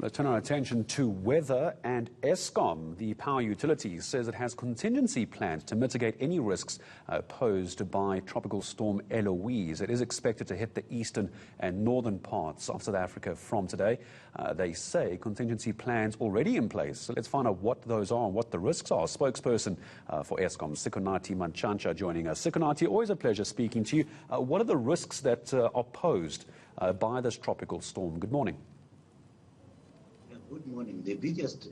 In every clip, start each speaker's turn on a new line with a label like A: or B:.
A: Let's turn our attention to weather and Eskom. The power utility says it has contingency plans to mitigate any risks posed by Tropical Storm Eloise. It is expected to hit the eastern and northern parts of South Africa from today. They say contingency plans already in place. So let's find out what those are and what the risks are. Spokesperson for Eskom, Sikonathi Mantshantsha, joining us. Sikonathi, always a pleasure speaking to you. What are the risks that are posed by this tropical storm? Good morning.
B: Good morning. The biggest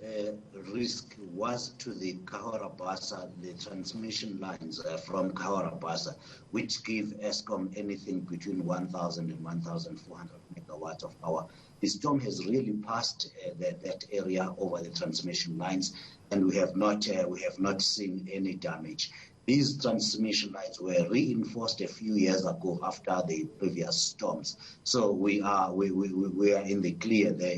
B: risk was to the Kahora-Basa, the transmission lines from Kahora-Basa, which give Eskom anything between 1,000 and 1,400 megawatts of power. The storm has really passed that area over the transmission lines, and we have not seen any damage. These transmission lines were reinforced a few years ago after the previous storms, so we are in the clear there.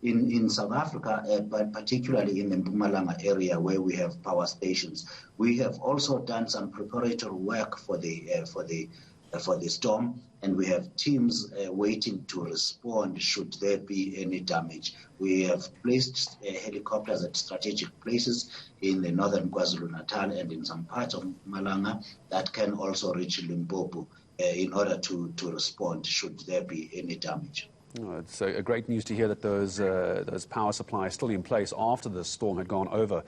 B: In South Africa, but particularly in the Mpumalanga area where we have power stations, we have also done some preparatory work for the storm, and we have teams waiting to respond should there be any damage. We have placed helicopters at strategic places in the northern KwaZulu-Natal and in some parts of Mpumalanga that can also reach Limpopo in order to respond should there be any damage.
A: It's great news to hear that those power supplies still in place after the storm had gone over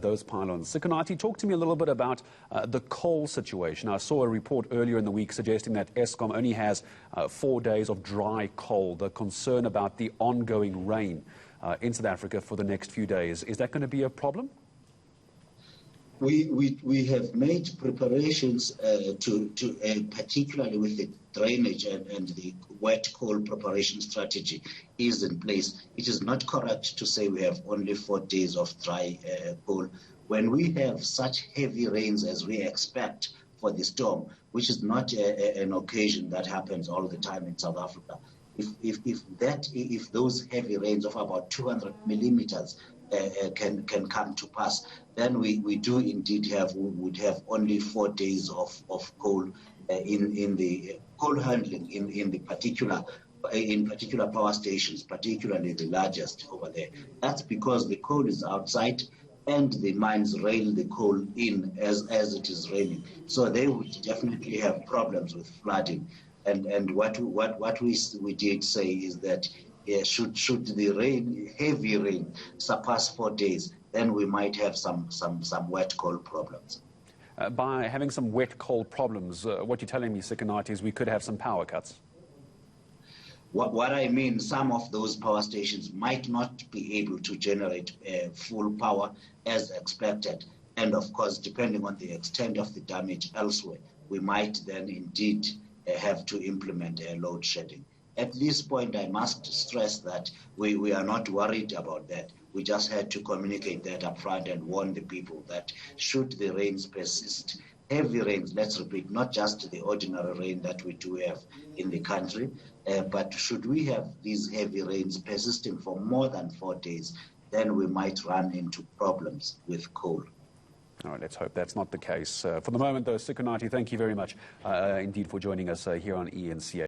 A: those pylons. Sikonathi, talk to me a little bit about the coal situation. I saw a report earlier in the week suggesting that Eskom only has 4 days of dry coal. The concern about the ongoing rain in South Africa for the next few days. Is that going to be a problem?
B: We have made preparations particularly with the drainage and the wet coal preparation strategy is in place. It is not correct to say we have only 4 days of dry coal. When we have such heavy rains as we expect for the storm, which is not an occasion that happens all the time in South Africa, if those heavy rains of about 200 millimeters can come to pass, then we would have only 4 days of coal in the coal handling in particular power stations, particularly the largest over there. That's because the coal is outside and the mines rail the coal in as it is raining. So they would definitely have problems with flooding. And what we did say is that should the heavy rain surpass 4 days, then we might have some wet coal problems.
A: By having some wet coal problems, what you're telling me, Sikonathi, is we could have some power cuts.
B: What I mean, some of those power stations might not be able to generate full power as expected. And of course, depending on the extent of the damage elsewhere, we might then indeed have to implement load shedding. At this point, I must stress that we are not worried about that. We just had to communicate that up front and warn the people that should the rains persist, heavy rains, let's repeat, not just the ordinary rain that we do have in the country, but should we have these heavy rains persisting for more than 4 days, then we might run into problems with coal.
A: All right, let's hope that's not the case. For the moment, though, Sikonathi, thank you very much indeed for joining us here on eNCA.